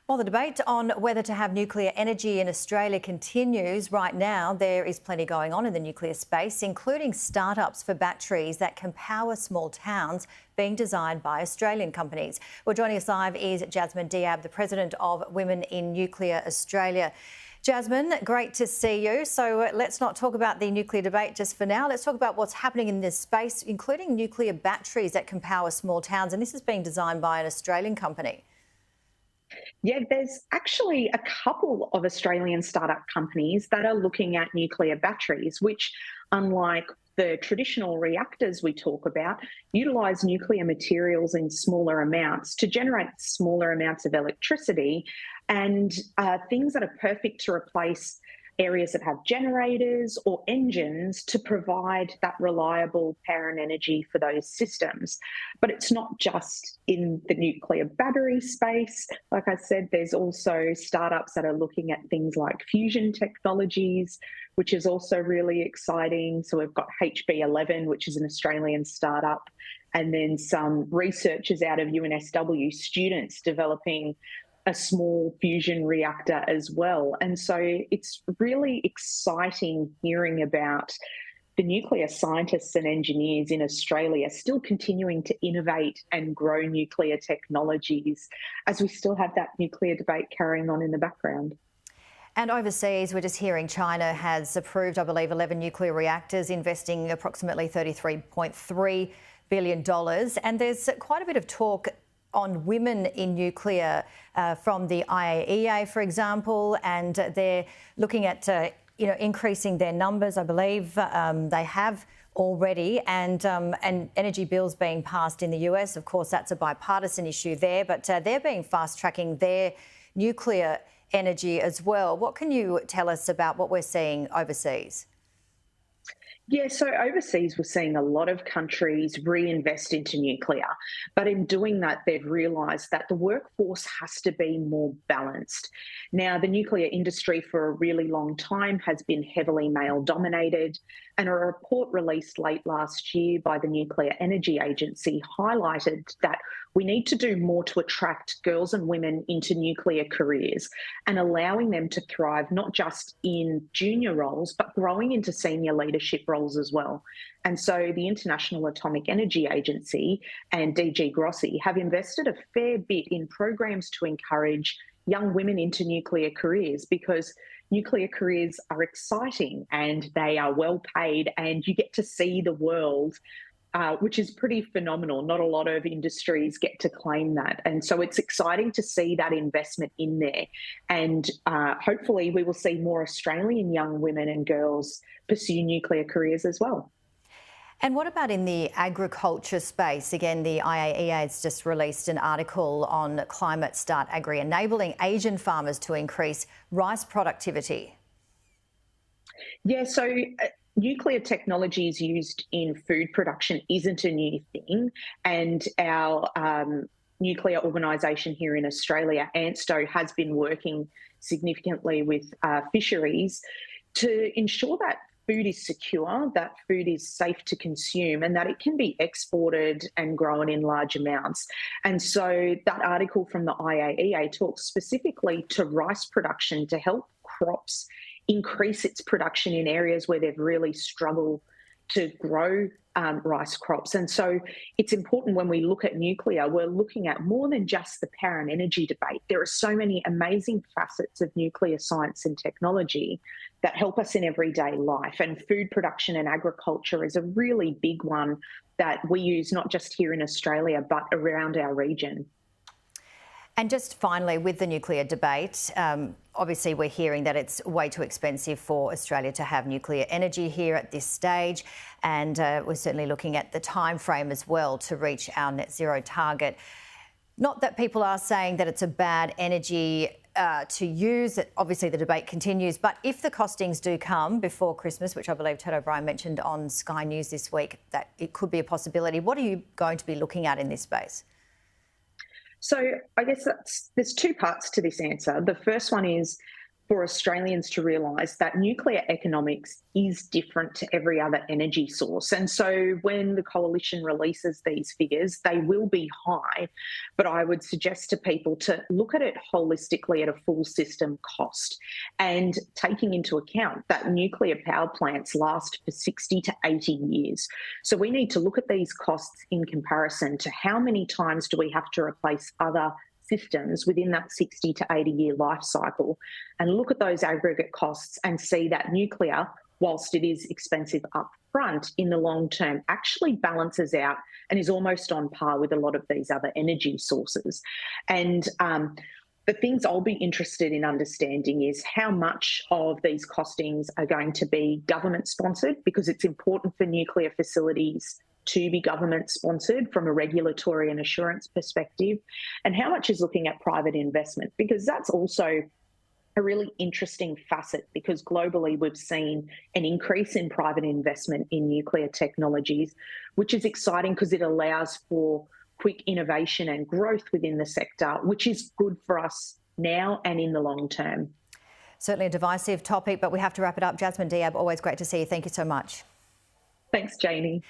While the debate on whether to have nuclear energy in Australia continues, right now there is plenty going on in the nuclear space, including startups for batteries that can power small towns being designed by Australian companies. Well, joining us live is Jasmin Diab, the president of Women in Nuclear Australia. Jasmin, great to see you. So let's not talk about the nuclear debate just for now. Let's talk about what's happening in this space, including nuclear batteries that can power small towns. And this is being designed by an Australian company. Yeah, there's actually a couple of Australian startup companies that are looking at nuclear batteries, which, unlike the traditional reactors we talk about, utilise nuclear materials in smaller amounts to generate smaller amounts of electricity and things that are perfect to replace areas that have generators or engines to provide that reliable power and energy for those systems. But it's not just in the nuclear battery space. Like I said, there's also startups that are looking at things like fusion technologies, which is also really exciting. So we've got HB11, which is an Australian startup, and then some researchers out of UNSW, students developing a small fusion reactor as well. And so it's really exciting hearing about the nuclear scientists and engineers in Australia still continuing to innovate and grow nuclear technologies as we still have that nuclear debate carrying on in the background. And overseas, we're just hearing China has approved, I believe, 11 nuclear reactors, investing approximately $33.3 billion. And there's quite a bit of talk on women in nuclear from the IAEA, for example, and they're looking at increasing their numbers. I believe they have already, and energy bills being passed in the US. Of course, that's a bipartisan issue there, but they're being fast-tracking their nuclear energy as well. What can you tell us about what we're seeing overseas? Yeah, so overseas, we're seeing a lot of countries reinvest into nuclear, but in doing that, they've realised that the workforce has to be more balanced. Now, the nuclear industry for a really long time has been heavily male dominated, and a report released late last year by the Nuclear Energy Agency highlighted that we need to do more to attract girls and women into nuclear careers and allowing them to thrive not just in junior roles, but growing into senior leadership roles as well. And so the International Atomic Energy Agency and DG Grossi have invested a fair bit in programs to encourage young women into nuclear careers, because nuclear careers are exciting and they are well paid and you get to see the world, which is pretty phenomenal. Not a lot of industries get to claim that. And so it's exciting to see that investment in there. And hopefully we will see more Australian young women and girls pursue nuclear careers as well. And what about in the agriculture space? Again, the IAEA has just released an article on Climate Start Agri, enabling Asian farmers to increase rice productivity. Yeah, so nuclear technologies used in food production isn't a new thing. And our nuclear organisation here in Australia, ANSTO, has been working significantly with fisheries to ensure that food is secure, that food is safe to consume, and that it can be exported and grown in large amounts. And so that article from the IAEA talks specifically to rice production to help crops increase its production in areas where they've really struggled to grow rice crops. And so it's important when we look at nuclear, we're looking at more than just the power and energy debate. There are so many amazing facets of nuclear science and technology that help us in everyday life. And food production and agriculture is a really big one that we use not just here in Australia, but around our region. And just finally, with the nuclear debate, obviously we're hearing that it's way too expensive for Australia to have nuclear energy here at this stage, and we're certainly looking at the time frame as well to reach our net zero target. Not that people are saying that it's a bad energy to use. Obviously the debate continues, but if the costings do come before Christmas, which I believe Ted O'Brien mentioned on Sky News this week, that it could be a possibility, what are you going to be looking at in this space? So I guess there's two parts to this answer. The first one is for Australians to realise that nuclear economics is different to every other energy source. And so when the coalition releases these figures, they will be high, but I would suggest to people to look at it holistically at a full system cost, and taking into account that nuclear power plants last for 60 to 80 years. So we need to look at these costs in comparison to how many times do we have to replace other systems within that 60 to 80 year life cycle, and look at those aggregate costs and see that nuclear, whilst it is expensive up front, in the long term actually balances out and is almost on par with a lot of these other energy sources. And the things I'll be interested in understanding is how much of these costings are going to be government sponsored, because it's important for nuclear facilities to be government sponsored from a regulatory and assurance perspective, and how much is looking at private investment, because that's also a really interesting facet, because globally we've seen an increase in private investment in nuclear technologies, which is exciting because it allows for quick innovation and growth within the sector, which is good for us now and in the long term. Certainly a divisive topic, but we have to wrap it up. Jasmin, Diab, always great to see you. Thank you so much. Thanks, Jamie.